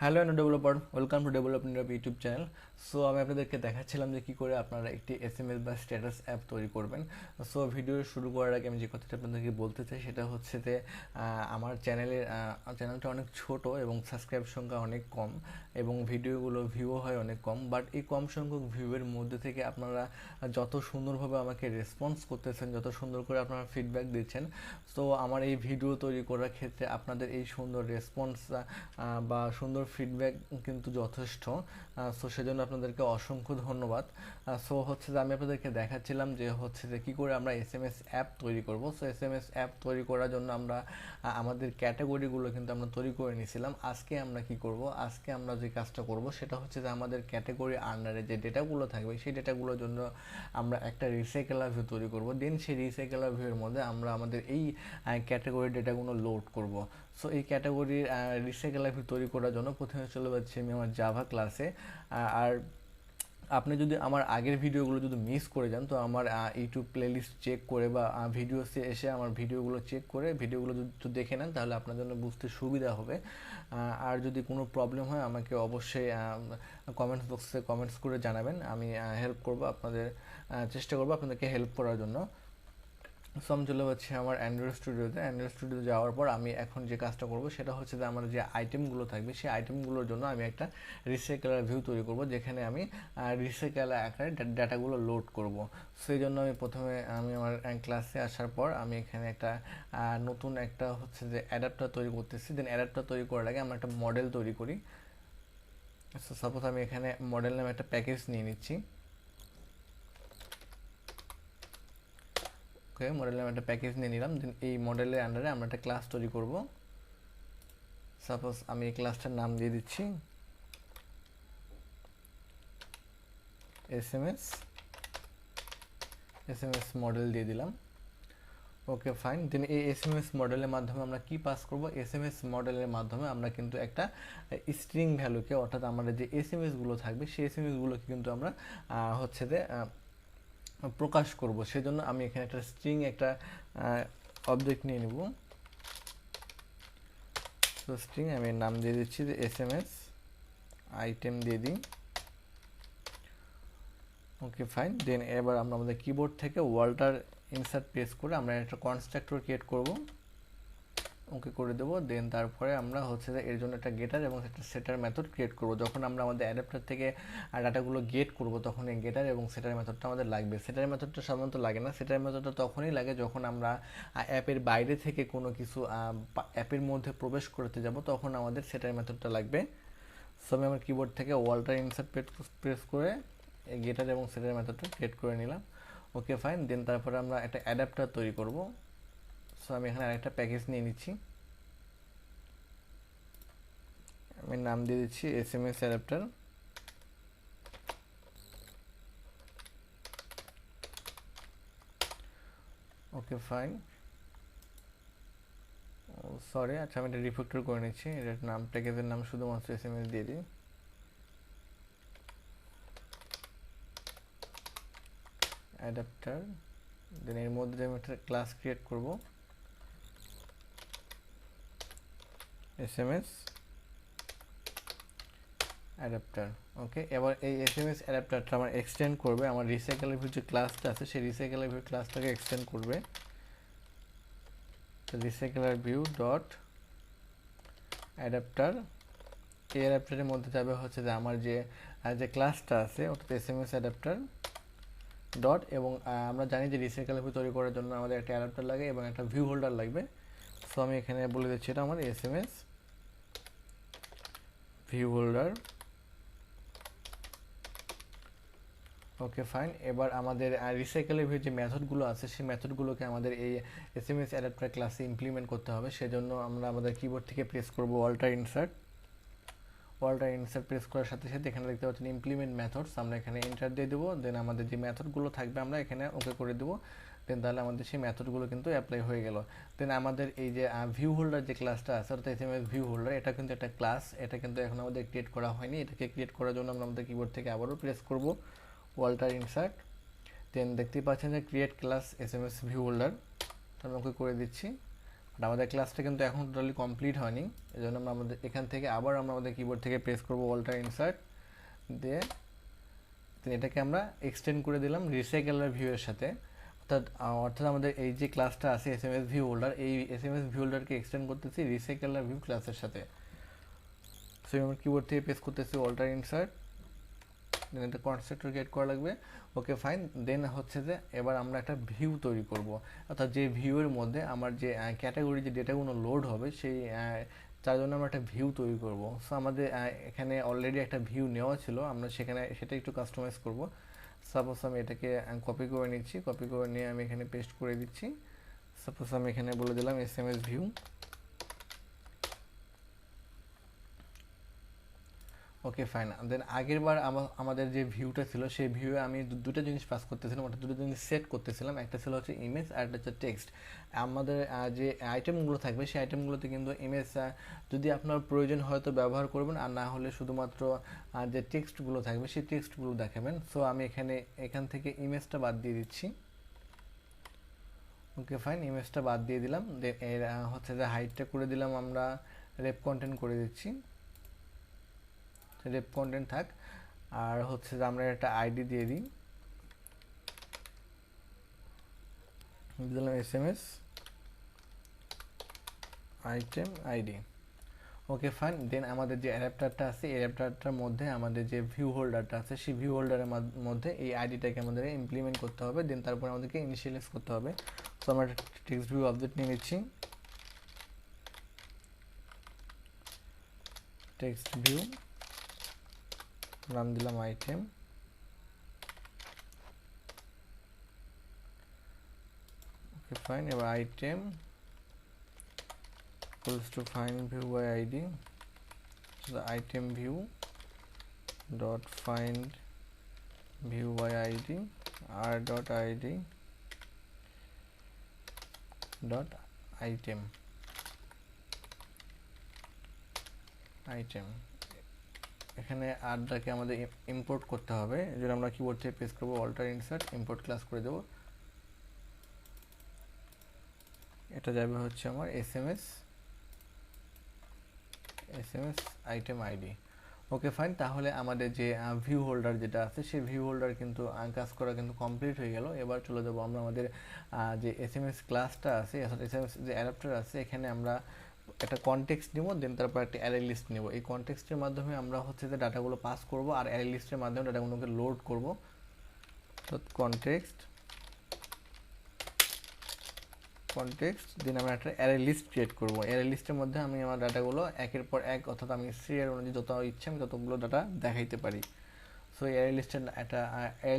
Hello and developer, welcome to development of YouTube channel. So আমি আপনাদেরকে দেখাচ্ছিলাম যে কী করে আপনারা একটি এসএমএস বা স্ট্যাটাস অ্যাপ তৈরি করবেন। সো ভিডিও শুরু করার আগে আমি যে কথাটা আপনাদেরকে বলতে চাই সেটা হচ্ছে যে আমার চ্যানেলটা অনেক ছোট এবং সাবস্ক্রাইব সংখ্যা অনেক কম এবং ভিডিওগুলো ভিউও হয় অনেক কম। বাট এই কম সংখ্যক ভিউয়ের মধ্যে থেকে আপনারা যত সুন্দরভাবে আমাকে রেসপন্স করতেছেন, যত সুন্দর করে আপনারা ফিডব্যাক দিচ্ছেন, তো আমার এই ভিডিও তৈরি করার ক্ষেত্রে আপনাদের এই সুন্দর রেসপন্স বা সুন্দর ফিডব্যাক কিন্তু যথেষ্ট। সো সেজন্য আপনাদেরকে অসংখ্য ধন্যবাদ। সো হচ্ছে যে আমি আপনাদেরকে দেখাচ্ছিলাম যে হচ্ছে যে কী করে আমরা এসএমএস অ্যাপ তৈরি করব। সো এসএমএস অ্যাপ তৈরি করার জন্য আমরা আমাদের ক্যাটাগরিগুলো কিন্তু আমরা তৈরি করে নিয়েছিলাম। আজকে আমরা কি করব, আজকে আমরা যে কাজটা করব সেটা হচ্ছে যে আমাদের ক্যাটাগরি আন্ডারে যে ডেটাগুলো থাকবে সেই ডেটাগুলোর জন্য আমরা একটা রিসাইকেলার ভিউ তৈরি করব। দেন সেই রিসাইকেলার ভিউয়ের মধ্যে আমরা আমাদের এই ক্যাটাগরি ডেটাগুলো লোড করব। সো এই ক্যাটাগরির রিসাইকেলার ভিউ তৈরি করার জন্য প্রথমে চলে যাচ্ছি আমি আমার জাভা ক্লাসে। আর আপনি যদি আমার আগের ভিডিওগুলো যদি মিস করে যান তো আমার ইউটিউব প্লেলিস্ট চেক করে বা ভিডিওসে এসে আমার ভিডিওগুলো চেক করে ভিডিওগুলো যদি দেখে নেন তাহলে আপনার জন্য বুঝতে সুবিধা হবে। আর যদি কোনো প্রবলেম হয় আমাকে অবশ্যই কমেন্টস বক্সে কমেন্টস করে জানাবেন, আমি হেল্প করব আপনাদের, চেষ্টা করবো আপনাদেরকে হেল্প করার জন্য। সো আমি চলে যাচ্ছি আমার অ্যান্ড্রয়েড স্টুডিওতে যাওয়ার পর আমি এখন যে কাজটা করব সেটা হচ্ছে যে আমার যে আইটেমগুলো থাকবে সেই আইটেমগুলোর জন্য আমি একটা রিসাইকেলার ভিউ তৈরি করব, যেখানে আমি রিসাইকেলার আকারে ডাটাগুলো লোড করব। সেই জন্য আমি প্রথমে আমার ক্লাসে আসার পর আমি এখানে একটা নতুন একটা হচ্ছে যে অ্যাডাপ্টার তৈরি করতেছি। দেন অ্যাডাপ্টার তৈরি করার আগে আমরা একটা মডেল তৈরি করি। সো সাপোজ আমি এখানে মডেল নামে একটা প্যাকেজ নিয়ে নিচ্ছি। ওকে, মডেলের আমি একটা প্যাকেজ নিয়ে নিলাম। দেন এই মডেলের আন্ডারে আমরা একটা ক্লাস তৈরি করব। সাপোজ আমি এই ক্লাসটার নাম দিয়ে দিচ্ছি এসএমএস মডেল দিয়ে দিলাম। ওকে ফাইন। দেন এই এসএমএস মডেলের মাধ্যমে আমরা কি পাস করব, এসএমএস মডেলের মাধ্যমে আমরা কিন্তু একটা স্ট্রিং ভ্যালুকে, অর্থাৎ আমাদের যে এসএমএসগুলো থাকবে সেই এসএমএসগুলোকে কিন্তু আমরা হচ্ছে যে প্রকাশ করব। সেজন্য আমি এখানে একটা স্ট্রিং একটা অবজেক্ট নিয়ে নেব। তো স্ট্রিং আমি নাম দিয়ে দিচ্ছি যে এসএমএস আইটেম দিয়ে দিই। ওকে ফাইন। দেন এবার আমরা আমাদের কিবোর্ড থেকে ওয়াল্টার ইনসার্ট প্রেস করে আমরা একটা কনস্ট্রাক্টর ক্রিয়েট করব। ওকে করে দেবো। দেন তারপরে আমরা হচ্ছে যে এর জন্য একটা গেটার এবং একটা সেটার মেথড ক্রিয়েট করব। যখন আমরা আমাদের অ্যাডাপ্টার থেকে ডাটাগুলো গেট করব তখন এই গেটার এবং সেটার মেথডটা আমাদের লাগবে। সেটার মেথডটা সাধারণত লাগে না, সেটার মেথডটা তখনই লাগে যখন আমরা অ্যাপের বাইরে থেকে কোনো কিছু অ্যাপের মধ্যে প্রবেশ করতে যাব, তখন আমাদের সেটার মেথডটা লাগবে। সো আমি আমার কিবোর্ড থেকে ওয়াল্টার ইনসার্ট প্রেস করে গেটার এবং সেটার মেথডটা ক্রিয়েট করে নিলাম। ওকে ফাইন। দেন তারপরে আমরা একটা অ্যাডাপ্টার তৈরি করব। সো আমি এখানে আরেকটা প্যাকেজ নিয়ে নিচ্ছি, আমি নাম দিয়ে দিচ্ছি SMS adapter. Okay fine. Sorry, আচ্ছা আমি এটা রিফ্যাক্টর করে নিচ্ছি, এটার নাম প্যাকেজের নাম শুধুমাত্র এসএমএস দিয়ে দিই। অ্যাডাপ্টার। দেন এর মধ্যে আমি একটা ক্লাস ক্রিয়েট করব এসএমএস অ্যাডাপ্টার। ওকে, এবার এই এসএমএস অ্যাডাপ্টারটা আমার এক্সটেন্ড করবে আমার রিসাইকেলের ভিউ যে ক্লাসটা আছে সেই রিসাইকেলের ভিউ ক্লাসটাকে এক্সটেন্ড করবে। রিসাইকেলার ভিউ ডট অ্যাডাপ্টার, এই অ্যাডাপ্টারের মধ্যে যাবে হচ্ছে যে আমার যে ক্লাসটা আছে অর্থাৎ এসএমএস অ্যাডাপ্টার ডট, এবং আমরা জানি যে রিসাইকেলার ভিউ তৈরি করার জন্য আমাদের একটা অ্যাডাপ্টার লাগে এবং একটা ভিউ হোল্ডার লাগবে। সো আমি এখানে বলে দিচ্ছি এটা আমার SMS view holder. Okay fine. এবার আমাদের রিসাইকেলের ভিউ যে মেথডগুলো আছে সেই মেথডগুলোকে আমাদের এই এসএমএস অ্যাডাপ্টার ক্লাসে ইমপ্লিমেন্ট করতে হবে। সেজন্য আমরা আমাদের কিবোর্ড থেকে প্রেস করব ওয়াল্টার ইনসার্ট প্রেস করার সাথে সাথে এখানে দেখতে পাচ্ছেন ইমপ্লিমেন্ট মেথডস, আমরা এখানে এন্টার দিয়ে দেবো। দেন আমাদের যে মেথডগুলো থাকবে আমরা এখানে ওকে করে দেবো। দেন তাহলে আমাদের সেই মেথডগুলো কিন্তু অ্যাপ্লাই হয়ে গেল। দেন আমাদের এই যে ভিউ হোল্ডার যে ক্লাসটা আছে অর্থাৎ এসএমএস ভিউ হোল্ডার, এটা কিন্তু একটা ক্লাস, এটা কিন্তু এখন আমাদের ক্রিয়েট করা হয়নি। এটাকে ক্রিয়েট করার জন্য আমরা আমাদের কিবোর্ড থেকে আবারও প্রেস করব ওয়াল্টার ইনসার্ট। দেন দেখতেই পাচ্ছেন যে create class SMS view holder, আমি ওকে করে দিচ্ছি। আর আমাদের ক্লাসটা কিন্তু এখন টোটালি কমপ্লিট হয়নি, এই জন্য আমরা আমাদের এখান থেকে আবার আমরা আমাদের কিবোর্ড থেকে প্রেস করবো অল্টার ইনসার্ট দিয়ে এটাকে আমরা এক্সটেন্ড করে দিলাম রিসাইকেলার ভিউ এর সাথে। অর্থাৎ আমাদের এই যে ক্লাসটা আছে SMS ভিউ হোল্ডার, এই SMS ভিউ হোল্ডারকে এক্সটেন্ড করতেছি রিসাইকেলার ভিউ ক্লাসের সাথে। সো আমরা কিবোর্ড থেকে প্রেস করতেছি অল্টার ইনসার্ট, দেন একটা কনস্ট্রাক্টর ক্রিয়েট করা লাগবে। ওকে ফাইন, দেন হচ্ছে যে এবার আমরা একটা ভিউ তৈরি করব, অর্থাৎ যে ভিউয়ের মধ্যে আমার যে ক্যাটাগরি যে ডেটাগুলো লোড হবে সেই তার জন্য আমরা একটা ভিউ তৈরি করব। সো আমাদের এখানে অলরেডি একটা ভিউ নেওয়া ছিল, আমরা সেটা একটু কাস্টমাইজ করব। সাপোজ আমি এটাকে কপি করে নিচ্ছি, কপি করে নিয়ে আমি এখানে পেস্ট করে দিচ্ছি। সাপোজ আমি এখানে বলে দিলাম SMS ভিউ। ওকে ফাইন, দেন আগের বার আমাদের যে ভিউটা ছিল সেই ভিউয়ে আমি দুটো জিনিস পাস করতেছিলাম, অর্থাৎ দুটো জিনিস সেট করতেছিলাম। একটা ছিল হচ্ছে ইমেজ আর একটা হচ্ছে টেক্সট। আমাদের যে আইটেমগুলো থাকবে সেই আইটেমগুলোতে কিন্তু ইমেজ যদি আপনার প্রয়োজন হয় তো ব্যবহার করবেন, আর না হলে শুধুমাত্র যে টেক্সটগুলো থাকবে সেই টেক্সটগুলো দেখাবেন। সো আমি এখান থেকে ইমেজটা বাদ দিয়ে দিচ্ছি। ওকে ফাইন, ইমেজটা বাদ দিয়ে দিলাম। দেন এর হচ্ছে যে হাইটটা করে দিলাম আমরা রেপ কন্টেন্ট করে দিচ্ছি, রেপ কন্টেন্ট থাক। আর হচ্ছে যে আমরা একটা আইডি দিয়ে দিই, দিলাম SMS item ID. Okay fine, then আমাদের যে অ্যাডাপ্টারটা আছে এই অ্যাডাপ্টারটার মধ্যে আমাদের যে ভিউ হোল্ডারটা আছে সেই ভিউ হোল্ডারের মধ্যে এই আইডিটাকে আমাদের ইমপ্লিমেন্ট করতে হবে। দেন তারপর আমাদেরকে ইনিশিয়ালাইজ করতে হবে। তো আমরা টেক্সট ভিউ অবজেক্ট নিয়ে নিচ্ছি, টেক্সট ভিউ, নাম দিলাম আইটেম। ওকে ফাইন, এবার item equals to find view by id, so the item view dot find view by id r dot id dot item এখানে আরটাকে আমাদের ইম্পোর্ট করতে হবে, এর জন্য আমরা কিবোর্ড থেকে প্রেস করব অল্টার ইনসার্ট ইম্পোর্ট ক্লাস করে দেব। এটা যাবে হচ্ছে আমার SMS item ID. Okay fine, তাহলে আমাদের যে ভিউ হোল্ডার যেটা আছে সেই ভিউ হোল্ডার কিন্তু কাজ করা কিন্তু কমপ্লিট হয়ে গেল। এবার চলে যাবো আমরা আমাদের যে SMS ক্লাসটা আছে, SMS যে অ্যাডাপ্টার আছে, এখানে আমরা একটা কনটেক্সট নেব, দেন তারপর একটা অ্যারে লিস্ট নেব। এই কনটেক্সটের মাধ্যমে আমরা হচ্ছে যে ডাটাগুলো পাস করব, আর অ্যারে লিস্টের মাধ্যমে ডাটাগুলোকে লোড করব। তো কনটেক্সট দেন আমরা একটা অ্যারে লিস্ট ক্রিয়েট করব। অ্যারে লিস্টের মধ্যে আমি আমার ডাটাগুলো একের পর এক, অর্থাৎ আমি সিরিয়াল অনুযায়ী যত ইচ্ছে আমি ততগুলো ডাটা দেখাইতে পারি। সো অ্যারে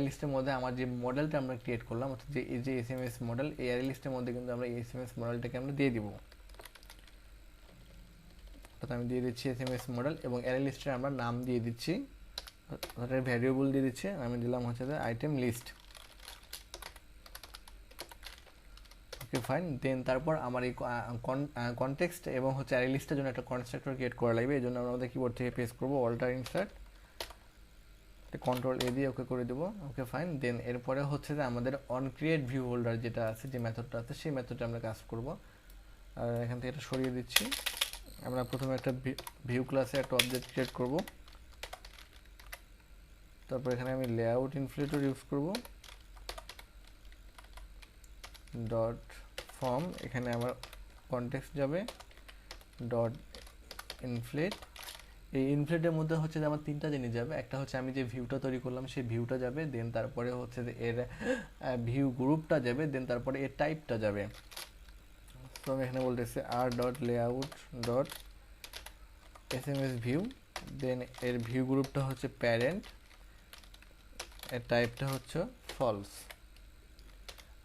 লিস্টের মধ্যে আমার যে মডেলটা আমরা ক্রিয়েট করলাম, অর্থাৎ যে SMS মডেল, এই অ্যারে লিস্টের মধ্যে কিন্তু আমরা এই SMS মডেলটাকে আমরা দিয়ে দিব। অর্থাৎ আমি দিয়ে দিচ্ছি SMS মডেল এবং অ্যারে লিস্টের আমরা নাম দিয়ে দিচ্ছি, অর্থাৎ ভ্যারিয়েবল দিয়ে দিচ্ছি। আমি দিলাম হচ্ছে যে আইটেম লিস্ট। ওকে ফাইন, দেন তারপর আমার এই কনটেক্সট এবং হচ্ছে অ্যারে লিস্টের জন্য একটা কনস্ট্রাক্টর ক্রিয়েট করা লাগবে। এই জন্য আমরা আমাদের কিবোর্ড থেকে প্রেস করবো অল্টার ইনসার্ট, কন্ট্রোল A দিয়ে ওকে করে দেবো। ওকে ফাইন, দেন এরপরে হচ্ছে যে আমাদের অন ক্রিয়েট ভিউ হোল্ডার যেটা আছে, যে মেথডটা আছে সেই মেথডটা আমরা কাজ করব। আর এখান থেকে এটা সরিয়ে দিচ্ছি। আমরা প্রথমে একটা ভিউ ক্লাসে একটা অবজেক্ট ক্রিয়েট করব, তারপর এখানে আমি লেআউট ইনফ্লেটর ইউজ করব, ডট ফর্ম, এখানে আমার কনটেক্সট যাবে, ডট ইনফ্লেট। এই ইনফ্লেটের মধ্যে হচ্ছে যে আমার তিনটা জিনিস যাবে, একটা হচ্ছে আমি যে ভিউটা তৈরি করলাম সেই ভিউটা যাবে, দেন তারপরে হচ্ছে যে এর ভিউ গ্রুপটা যাবে, দেন তারপরে এর টাইপটা যাবে। তো আমি এখানে বলতেছি R dot layout dot SMS view, then এর ভিউ গ্রুপটা হচ্ছে প্যারেন্ট, এর টাইপটা হচ্ছে ফলস।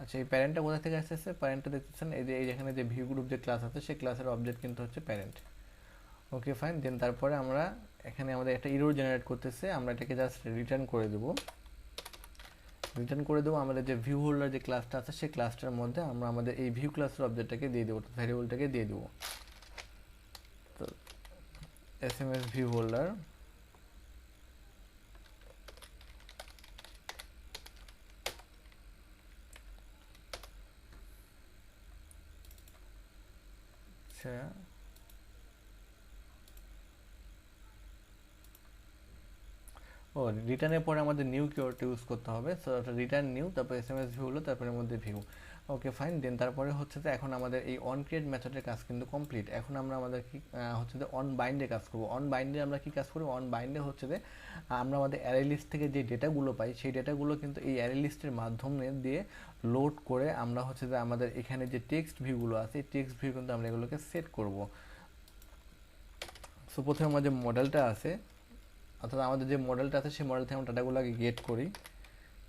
আচ্ছা, এই প্যারেন্টটা কোথা থেকে আসতেছে? প্যারেন্টটা দেখতেছেন এই যে এখানে যে ভিউ গ্রুপ যে ক্লাস আছে সেই ক্লাসের অবজেক্ট কিন্তু হচ্ছে প্যারেন্ট। ওকে ফাইন, দেন তারপরে আমরা এখানে আমাদের একটা এরর জেনারেট করতেছে, আমরা এটাকে জাস্ট রিটার্ন করে দেবো। আমাদের যে ভিউ হোল্ডার যে ক্লাসটা আছে সেই ক্লাসটার মধ্যে আমরা আমাদের এই ভিউ ক্লাসের অবজেক্টটাকে দিয়ে দেবো, ভ্যারিয়েবলটাকে দিয়ে দেবো। তো SMS ভিউ হোল্ডার, হচ্ছে রিটার্নের পরে আমাদের নিউ কিওয়ার্ডটা ইউজ করতে হবে। সো রিটার্ন নিউ, তারপর SMS ভিউ হলো, তারপরে মধ্যে ভিউ। ওকে ফাইন। দেন তারপরে হচ্ছে যে এখন আমাদের এই অন ক্রিয়েট মেথডের কাজ কিন্তু কমপ্লিট। এখন আমরা আমাদের কি হচ্ছে যে অন বাইন্ডে কাজ করব। অন বাইন্ডে আমরা কি কাজ করব? অন বাইন্ডে হচ্ছে যে আমরা আমাদের অ্যারে লিস্ট থেকে যে ডেটাগুলো পাই সেই ডেটাগুলো কিন্তু এই অ্যারে লিস্টের মাধ্যমে দিয়ে লোড করে আমরা হচ্ছে যে আমাদের এখানে যে টেক্সট ভিউগুলো আছে এই টেক্সট ভিউ কিন্তু আমরা এগুলোকে সেট করব। সো প্রথমে আমাদের মডেলটা আছে, অর্থাৎ আমাদের যে মডেলটা আছে সেই মডেল থেকে আমরা ডাটাগুলোকে গেট করি।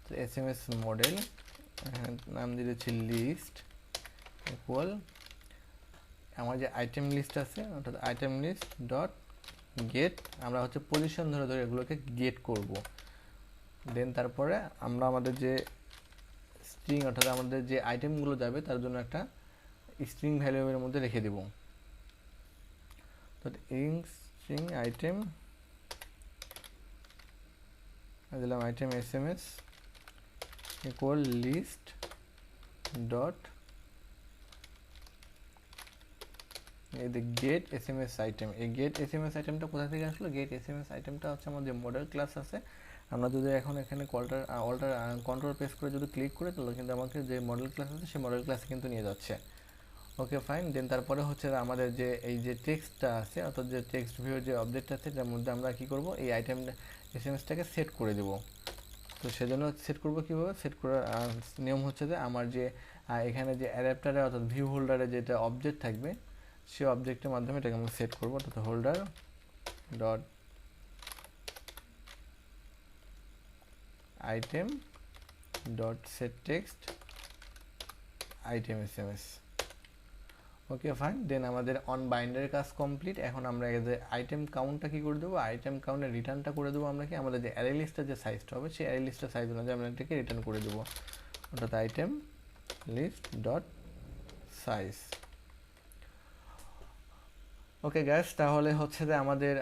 তো SMS মডেল, নাম দিয়েছি লিস্ট ইকুয়াল আমার যে আইটেম লিস্ট আছে অর্থাৎ আইটেম লিস্ট ডট গেট, আমরা হচ্ছে পজিশন ধরে ধরে এগুলোকে গেট করব। দেন তারপরে আমরা আমাদের যে স্ট্রিং অর্থাৎ আমাদের যে আইটেমগুলো যাবে তার জন্য একটা স্ট্রিং ভ্যালুয়ের মধ্যে রেখে দেব। তো ইন স্ট্রিং আইটেম দিলাম item SMS equal list dot এই যে গেট SMS আইটেম। এই গেট SMS আইটেমটা কোথা থেকে আসলো? গেট SMS আইটেমটা হচ্ছে আমাদের মডেল ক্লাস আছে। আমরা যদি এখন এখানে অল্টার কন্ট্রোল প্রেস করে যদি ক্লিক করি তাহলে কিন্তু আমাকে যে মডেল ক্লাস আছে সেই মডেল ক্লাসে কিন্তু নিয়ে যাচ্ছে। ওকে ফাইন। দেন তারপরে হচ্ছে আমাদের যে এই যে টেক্সটটা আছে অর্থাৎ যে টেক্সট ভিউর যে অবজেক্ট আছে যার মধ্যে আমরা কি করব? এই আইটেম SMSটাকে সেট করে দেব। তো সেজন্য সেট করব কীভাবে? সেট করার নিয়ম হচ্ছে যে আমার যে এখানে যে অ্যাডাপ্টারে অর্থাৎ ভিউ হোল্ডারে যেটা অবজেক্ট থাকবে সেই অবজেক্টের মাধ্যমে এটাকে আমরা সেট করবো। অর্থাৎ holder dot item dot set text item SMS। Okay fine. Then আমাদের অন বাইন্ডারের কাজ কমপ্লিট। এখন আমরা যে আইটেম কাউন্টটা কি করে দেবো? আইটেম কাউন্টের রিটার্নটা করে দেবো আমরা কি? আমাদের যে অ্যারে লিস্টের যে সাইজটা হবে সেই অ্যারে লিস্টের সাইজ অনুযায়ী আমরা এটাকে রিটার্ন করে দেবো। অর্থাৎ আইটেম লিস্ট ডট সাইজ। ওকে গ্যাস, তাহলে হচ্ছে যে আমাদের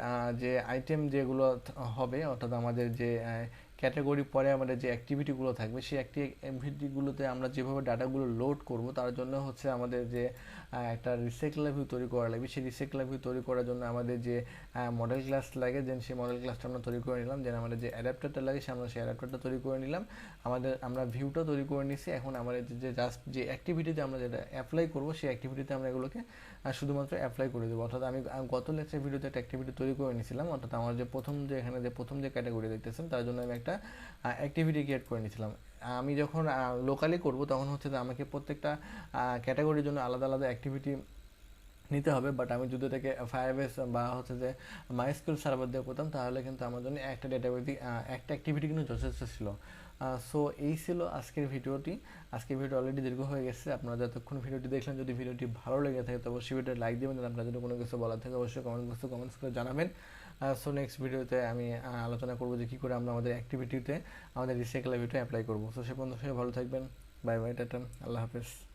যে আইটেম যেগুলো হবে অর্থাৎ আমাদের যে ক্যাটাগরি পরে আমাদের যে অ্যাক্টিভিটিগুলো থাকবে সেই অ্যাক্টিভিটিগুলোতে আমরা যেভাবে ডাটাগুলো লোড করব তার জন্য হচ্ছে আমাদের যে একটা রিসাইকেল ভিউ তৈরি করা লাগবে। সেই রিসাইকেল ভিউ তৈরি করার জন্য আমাদের যে মডেল ক্লাস লাগে দেন সেই মডেল ক্লাসটা আমরা তৈরি করে নিলাম। দেন আমাদের যে অ্যাডাপ্টারটা লাগে আমরা সেই অ্যাডাপ্টারটা তৈরি করে নিলাম। আমরা ভিউটা তৈরি করে নিছি। এখন আমাদের যে জাস্ট যে অ্যাক্টিভিটিতে আমরা যেটা অ্যাপ্লাই করবো সেই অ্যাক্টিভিটিতে আমরা এগুলোকে শুধুমাত্র অ্যাপ্লাই করে দেবো। অর্থাৎ আমি গত লেকচার ভিডিওতে একটা অ্যাক্টিভিটি তৈরি করে নিয়েছিলাম। অর্থাৎ আমার যে প্রথম যে ক্যাটাগরি দেখতেছেন তার জন্য আমি একটা অ্যাক্টিভিটি ক্রিয়েট করে নিয়েছিলাম। আমি যখন লোকালি করব তখন হচ্ছে যে আমাকে প্রত্যেকটা ক্যাটাগরির জন্য আলাদা আলাদা অ্যাক্টিভিটি নিতে হবে। বাট আমি যদি এটাকে ফায়ারবেস বা হচ্ছে যে মাইস্কুল সার্ভার দিয়ে করতাম তাহলে কিন্তু আমার জন্য একটা ডেটাবেসি একটা অ্যাক্টিভিটি কিন্তু যথেষ্ট ছিল। সো এই ছিল আজকের ভিডিওটি। আজকের ভিডিও অলরেডি দীর্ঘ হয়ে গেছে। আপনারা যতক্ষণ ভিডিওটি দেখলেন, যদি ভিডিওটি ভালো লেগে থাকে তো অবশ্যই ভিডিওটা লাইক দেবেন। আপনারা যদি কোনো কিছু বলার থাকে অবশ্যই কমেন্টস করে জানাবেন। সো নেক্সট ভিডিওতে আমি আলোচনা করবো যে কী করে আমরা আমাদের অ্যাক্টিভিটিতে আমাদের রিসাইকেল ভিডিও অ্যাপ্লাই করবো। সো সে পর্যন্ত সবাই ভালো থাকবেন। বাই বাই, টাটা, আল্লাহ হাফেজ।